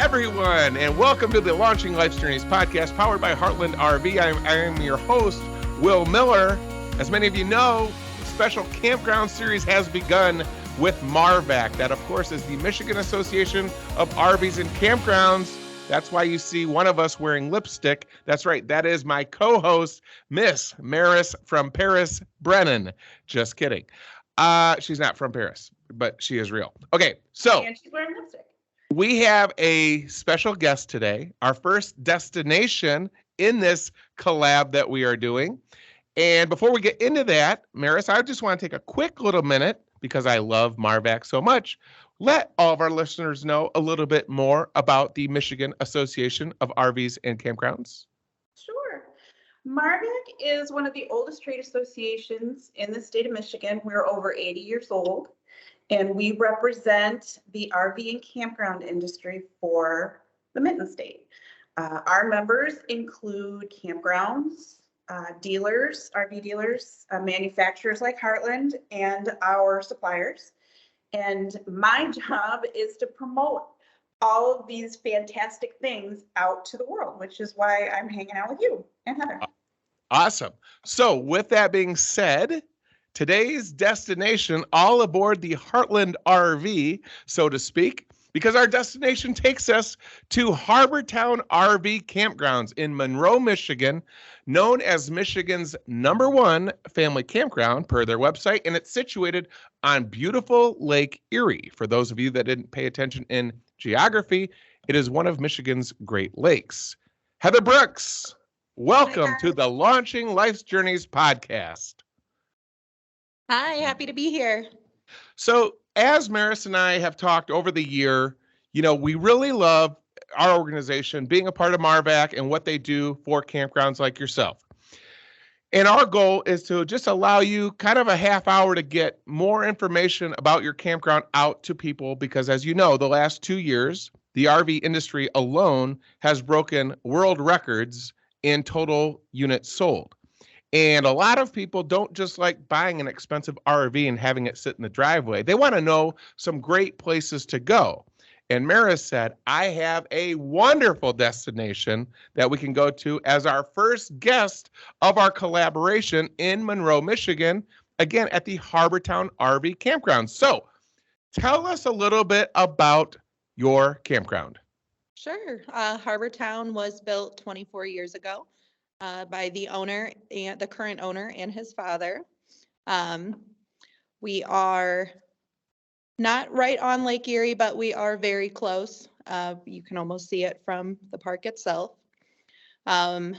everyone, and welcome to the Launching Life's Journeys podcast powered by Heartland RV. I am your host, Will Miller. As many of you know, the special campground series has begun with MARVAC. That, of course, is the Michigan Association of RVs and Campgrounds. That's why you see one of us wearing lipstick. That's right. That is my co-host, Miss Maris from Paris Brennan. Just kidding. She's not from Paris, but she is real. Okay, so. And she's wearing lipstick. We have a special guest today, our first destination in this collab that we are doing. And before we get into that, Maris, I just want to take a quick little minute because I love MARVAC so much. Let all of our listeners know a little bit more about the Michigan Association of RVs and Campgrounds. Sure. MARVAC is one of the oldest trade associations in the state of Michigan. We're over 80 years old. And we represent the RV and campground industry for the Mitten State. Our members include campgrounds, dealers, RV dealers, manufacturers like Heartland, and our suppliers. And my job is to promote all of these fantastic things out to the world, which is why I'm hanging out with you and Heather. Awesome. So with that being said, today's destination, all aboard the Heartland RV, so to speak, because our destination takes us to Harbortown RV Campgrounds in Monroe, Michigan, known as Michigan's #1 family campground per their website, and it's situated on beautiful Lake Erie. For those of you that didn't pay attention in geography, it is one of Michigan's Great Lakes. Heather Brooks, welcome to the Launching Life's Journeys podcast. Hi, happy to be here. So as Maris and I have talked over the year, you know, we really love our organization being a part of MARVAC and what they do for campgrounds like yourself. And our goal is to just allow you kind of a half hour to get more information about your campground out to people, because as you know, the last 2 years, the RV industry alone has broken world records in total units sold. And a lot of people don't just like buying an expensive RV and having it sit in the driveway. They want to know some great places to go. And Maris said, I have a wonderful destination that we can go to as our first guest of our collaboration in Monroe, Michigan, again, at the Harbortown RV Campground. So tell us a little bit about your campground. Sure. Harbortown was built 24 years ago. By the owner and the current owner and his father. We are not right on Lake Erie, but we are very close. You can almost see it from the park itself. And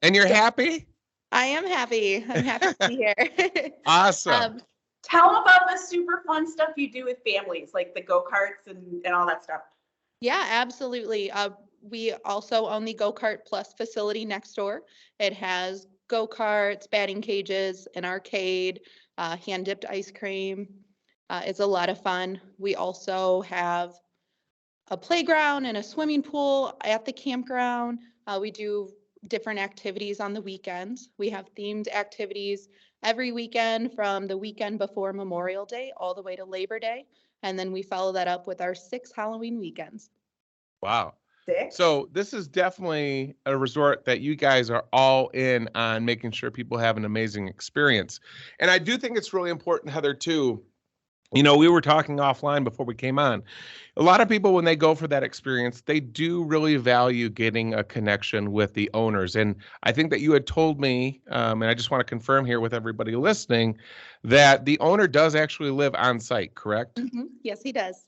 you're happy? I am happy. I'm happy to be here. Awesome. Tell them about the super fun stuff you do with families, like the go-karts and all that stuff. Yeah, absolutely. We also own the Go-Kart Plus facility next door. It has go-karts, batting cages, an arcade, hand-dipped ice cream. It's a lot of fun. We also have a playground and a swimming pool at the campground. We do different activities on the weekends. We have themed activities every weekend from the weekend before Memorial Day all the way to Labor Day. And then we follow that up with our 6 Halloween weekends. Wow. So this is definitely a resort that you guys are all in on making sure people have an amazing experience. And I do think it's really important, Heather, too. You know, we were talking offline before we came on. A lot of people, when they go for that experience, they do really value getting a connection with the owners. And I think that you had told me, and I just want to confirm here with everybody listening, that the owner does actually live on site, correct? Mm-hmm. Yes, he does.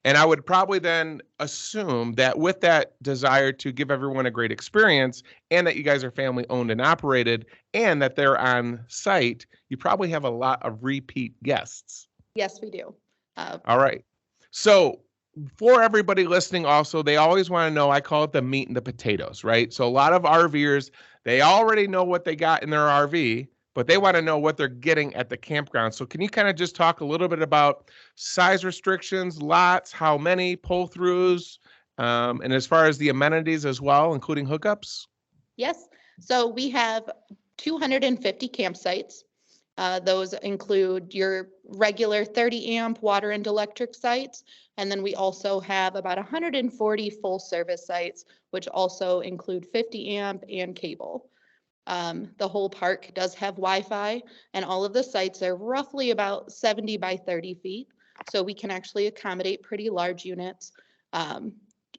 And I would probably then assume that with that desire to give everyone a great experience and that you guys are family owned and operated and that they're on site, you probably have a lot of repeat guests. Yes, we do. All right. So for everybody listening also, they always want to know, I call it the meat and the potatoes, right? So a lot of RVers, they already know what they got in their RV, but they want to know what they're getting at the campground. So can you kind of just talk a little bit about size restrictions, lots, how many pull-throughs, and as far as the amenities as well, including hookups? Yes. So we have 250 campsites. Those include your regular 30 amp water and electric sites. And then we also have about 140 full service sites, which also include 50 amp and cable. The whole park does have Wi-Fi, and all of the sites are roughly about 70 by 30 feet. So we can actually accommodate pretty large units.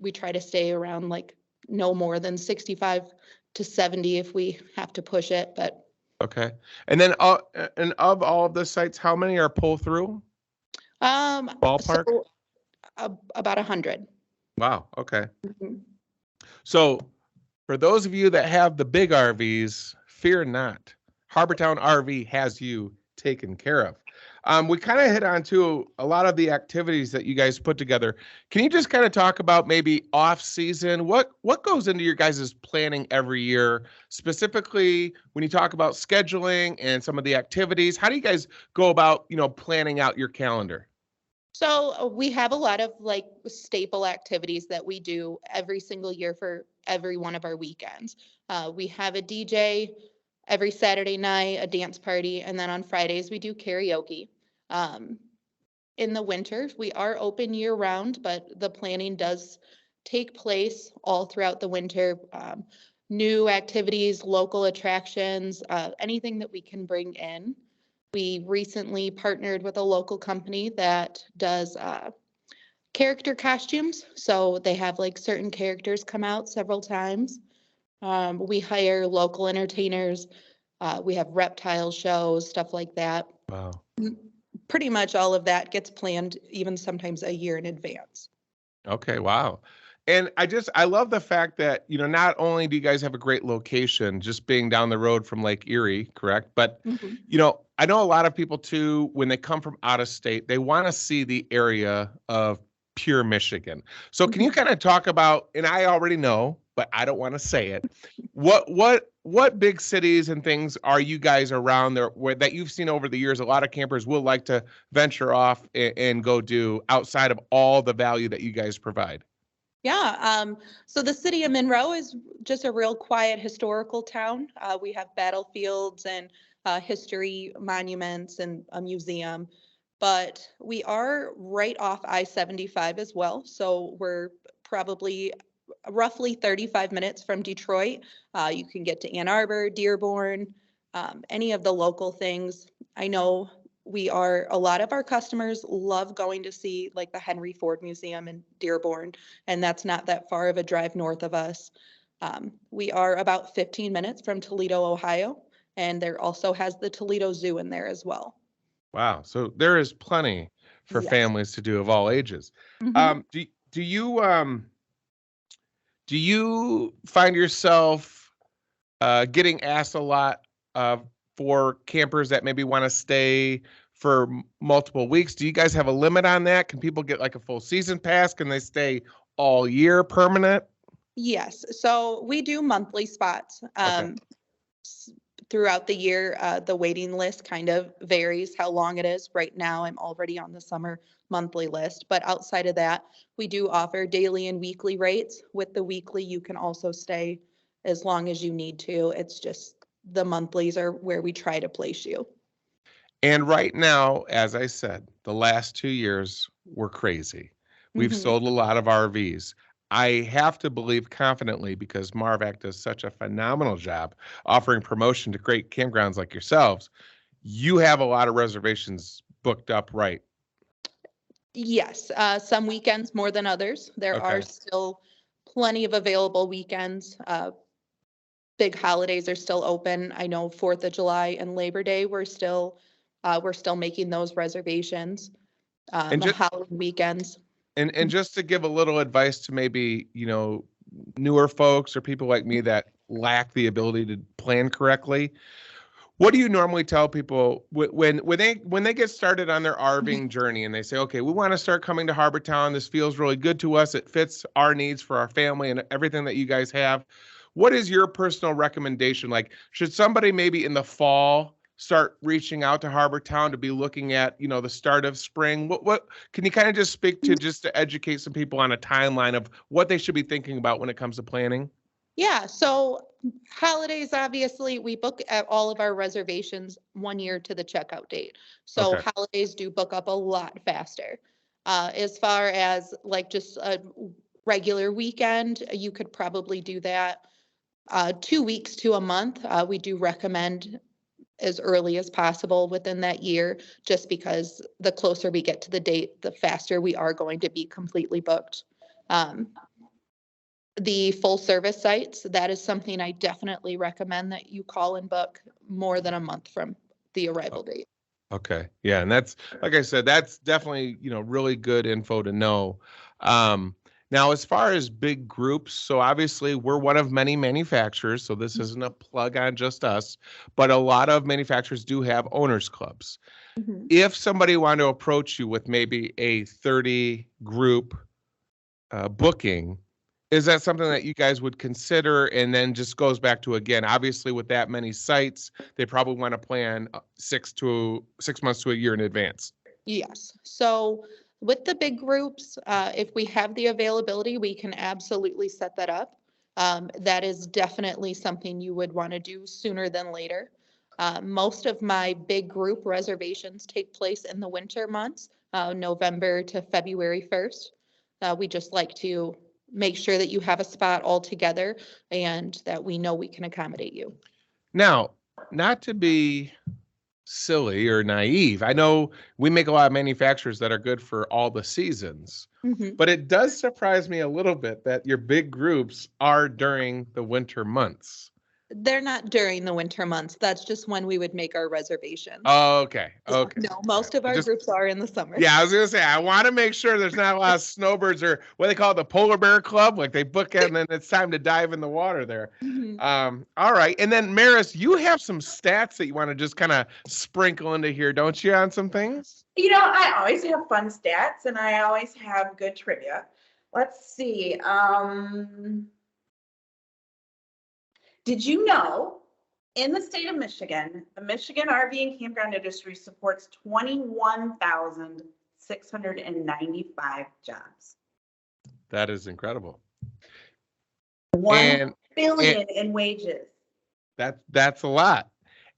We try to stay around like no more than 65 to 70 if we have to push it, but. Okay. And then, and of all of the sites, how many are pull through? Ballpark? So, about 100. Wow. Okay. Mm-hmm. So for those of you that have the big RVs, fear not. Harbortown RV has you taken care of. We kind of hit on to a lot of the activities that you guys put together. Can you just kind of talk about maybe off season? What goes into your guys' planning every year? Specifically, when you talk about scheduling and some of the activities, how do you guys go about, planning out your calendar? So we have a lot of like staple activities that we do every single year for every one of our weekends. We have a DJ every Saturday night, a dance party, and then on Fridays we do karaoke. In the winter, we are open year round, but the planning does take place all throughout the winter. New activities, local attractions, anything that we can bring in. We recently partnered with a local company that does character costumes. So they have like certain characters come out several times. We hire local entertainers. We have reptile shows, stuff like that. Wow. Pretty much all of that gets planned even sometimes a year in advance. Okay, wow. And I love the fact that, not only do you guys have a great location, just being down the road from Lake Erie, correct? But, I know a lot of people too, when they come from out of state, they want to see the area of pure Michigan. So can you kind of talk about, and I already know, but I don't want to say it, what big cities and things are you guys around there that you've seen over the years? A lot of campers will like to venture off and go do outside of all the value that you guys provide. Yeah, so the city of Monroe is just a real quiet historical town. We have battlefields and history monuments and a museum, but we are right off I-75 as well. So we're probably roughly 35 minutes from Detroit. You can get to Ann Arbor, Dearborn, any of the local things. I know a lot of our customers love going to see like the Henry Ford Museum in Dearborn, and that's not that far of a drive north of us. We are about 15 minutes from Toledo, Ohio, and there also has the Toledo Zoo in there as well. Wow. So there is plenty for families to do of all ages. Do you find yourself getting asked a lot for campers that maybe want to stay for multiple weeks? Do you guys have a limit on that? Can people get like a full season pass? Can they stay all year permanent? Yes. So we do monthly spots. Okay. Throughout the year, the waiting list kind of varies how long it is. Right now, I'm already on the summer monthly list, but outside of that, we do offer daily and weekly rates. With the weekly, you can also stay as long as you need to. It's just the monthlies are where we try to place you. And right now, as I said, the last 2 years were crazy. We've sold a lot of RVs. I have to believe confidently, because MARVAC does such a phenomenal job offering promotion to great campgrounds like yourselves. You have a lot of reservations booked up, right? Yes, some weekends more than others. There are still plenty of available weekends. Big holidays are still open. I know 4th of July and Labor Day, we're still making those reservations. And Holiday weekends. And just to give a little advice to maybe, newer folks or people like me that lack the ability to plan correctly, what do you normally tell people when they get started on their RVing journey and they say, okay, we want to start coming to Harbortown. This feels really good to us. It fits our needs for our family and everything that you guys have. What is your personal recommendation? Like, should somebody maybe in the fall start reaching out to Harbortown to be looking at, the start of spring? What can you kind of just speak to, just to educate some people on a timeline of what they should be thinking about when it comes to planning? Yeah, so holidays, obviously, we book at all of our reservations 1 year to the checkout date. So Okay. holidays do book up a lot faster. As far as like just a regular weekend, you could probably do that 2 weeks to a month. We do recommend as early as possible within that year, just because the closer we get to the date, the faster we are going to be completely booked. Um, the full service sites, that is something I definitely recommend that you call and book more than a month from the arrival date. Okay. Yeah. And that's, like I said, that's definitely, really good info to know. Now, as far as big groups, so obviously we're one of many manufacturers, so this isn't a plug on just us, but a lot of manufacturers do have owners clubs. Mhm. If somebody wanted to approach you with maybe a 30 group booking, is that something that you guys would consider? And then just goes back to, again, obviously with that many sites, they probably want to plan 6 months to a year in advance. Yes. So with the big groups, if we have the availability, we can absolutely set that up. That is definitely something you would want to do sooner than later. Most of my big group reservations take place in the winter months, November to February 1st. We just like to make sure that you have a spot all together and that we know we can accommodate you. Now, not to be silly or naive, I know we make a lot of manufacturers that are good for all the seasons, but it does surprise me a little bit that your big groups are during the winter months. They're not during the winter months. That's just when we would make our reservations. Oh, okay. Yeah, Okay. no, most of our groups are in the summer. Yeah, I was gonna say I want to make sure there's not a lot of snowbirds or what they call it, the polar bear club, like they book it and then it's time to dive in the water there. Mhm. All right, and then Maris, you have some stats that you want to just kind of sprinkle into here, don't you, on some things? I always have fun stats and I always have good trivia. Let's see. Did you know in the state of Michigan, the Michigan RV and campground industry supports 21,695 jobs? That is incredible. 1 billion and in wages. that's a lot.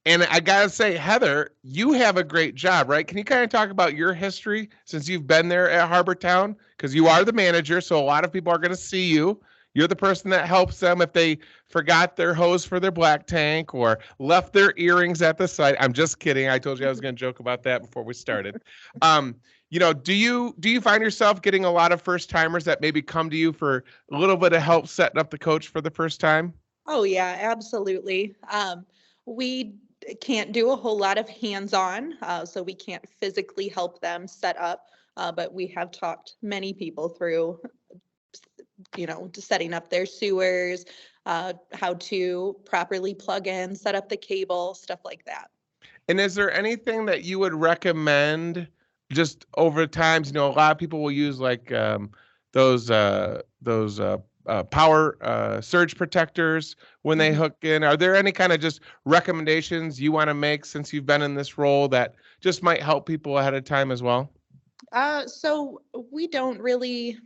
And I gotta say, Heather, you have a great job, right? Can you kind of talk about your history since you've been there at Harbortown? Because you are the manager, so a lot of people are going to see you. You're the person that helps them if they forgot their hose for their black tank or left their earrings at the site. I'm just kidding. I told you I was going to joke about that before we started. Do you find yourself getting a lot of first timers that maybe come to you for a little bit of help setting up the coach for the first time? Oh yeah, absolutely. We can't do a whole lot of hands-on, so we can't physically help them set up, but we have talked many people through, setting up their sewers, how to properly plug in, set up the cable, stuff like that. And is there anything that you would recommend just over times? A lot of people will use like those power surge protectors when they hook in. Are there any kind of just recommendations you want to make since you've been in this role that just might help people ahead of time as well? So we don't really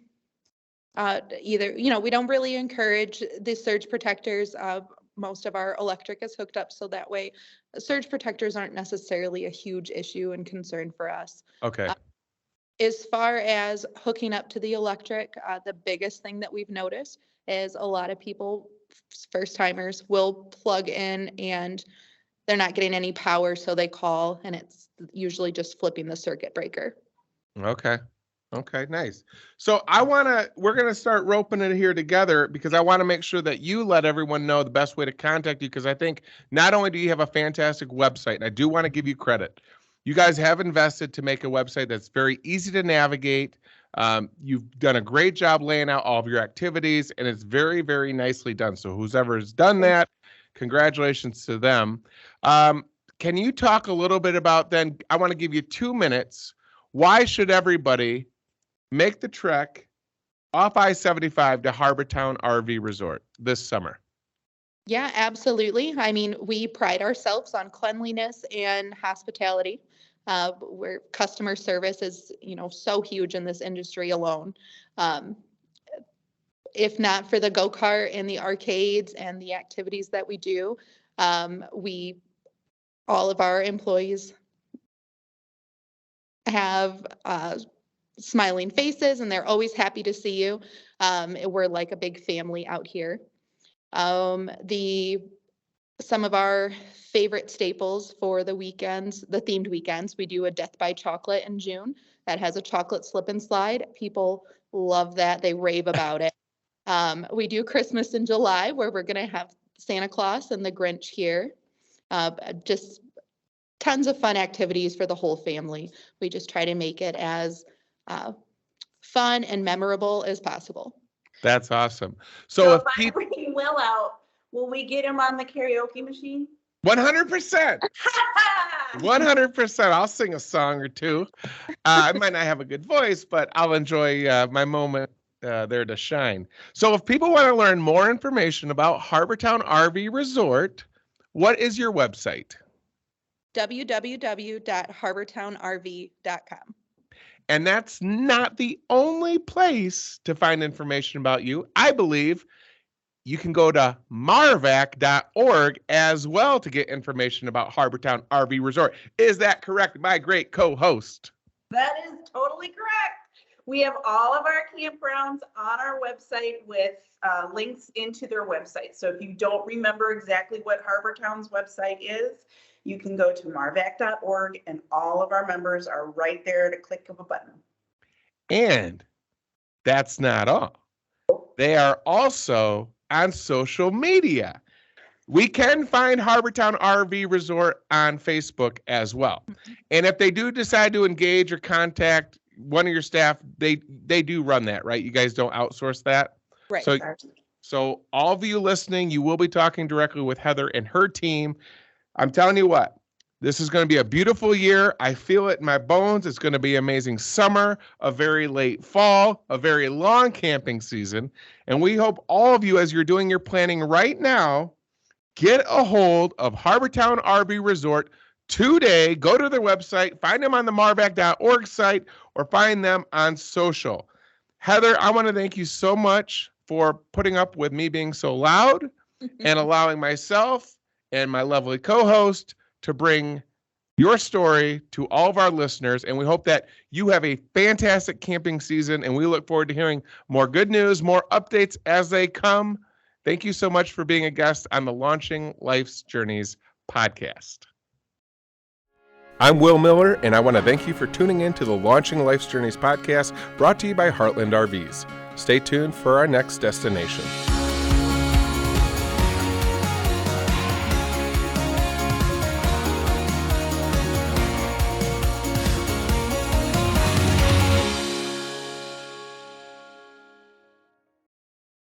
we don't really encourage the surge protectors. Most of our electric is hooked up, so that way surge protectors aren't necessarily a huge issue and concern for us. Okay. As far as hooking up to the electric, the biggest thing that we've noticed is a lot of people, first timers, will plug in and they're not getting any power, so they call, and it's usually just flipping the circuit breaker. Okay. Okay, nice. So we're going to start roping it here together because I want to make sure that you let everyone know the best way to contact you, because I think not only do you have a fantastic website, and I do want to give you credit, you guys have invested to make a website that's very easy to navigate. You've done a great job laying out all of your activities, and it's very, very nicely done. So whoever's done that, congratulations to them. Can you talk a little bit about then, I want to give you 2 minutes. Why should everybody make the trek off I-75 to Harbortown RV Resort this summer? Yeah, absolutely. I mean, we pride ourselves on cleanliness and hospitality. Where customer service is, so huge in this industry alone. if not for the go-kart and the arcades and the activities that we do, all of our employees have smiling faces, and they're always happy to see you. We're like a big family out here. Some of our favorite staples for the weekends, the themed weekends, we do a Death by Chocolate in June that has a chocolate slip and slide. People love that. They rave about it. We do Christmas in July, where we're going to have Santa Claus and the Grinch here. Just tons of fun activities for the whole family. We just try to make it as fun and memorable as possible. That's awesome. So if I'm bringing Will out, will we get him on the karaoke machine? 100%. 100%. I'll sing a song or two. I might not have a good voice, but I'll enjoy my moment there to shine. So if people want to learn more information about Harbortown RV Resort, what is your website? www.harbortownrv.com. And that's not the only place to find information about you. I believe you can go to marvac.org as well to get information about Harbortown RV Resort. Is that correct, my great co-host? That is totally correct. We have all of our campgrounds on our website with links into their website. So if you don't remember exactly what Harbortown's website is, you can go to marvac.org, and all of our members are right there at a click of a button. And that's not all. They are also on social media. We can find Harbortown RV Resort on Facebook as well. And if they do decide to engage or contact one of your staff, they do run that, right? You guys don't outsource that? Right. So all of you listening, you will be talking directly with Heather and her team. I'm telling you what, this is going to be a beautiful year. I feel it in my bones. It's going to be an amazing summer, a very late fall, a very long camping season. And we hope all of you, as you're doing your planning right now, get a hold of Harbortown RV Resort today. Go to their website, find them on the marvac.org site, or find them on social. Heather, I want to thank you so much for putting up with me being so loud and allowing myself and my lovely co-host to bring your story to all of our listeners. And we hope that you have a fantastic camping season, and we look forward to hearing more good news, more updates as they come. Thank you so much for being a guest on the Launching Life's Journeys podcast. I'm Will Miller, and I want to thank you for tuning in to the Launching Life's Journeys podcast, brought to you by Heartland RVs. Stay tuned for our next destination.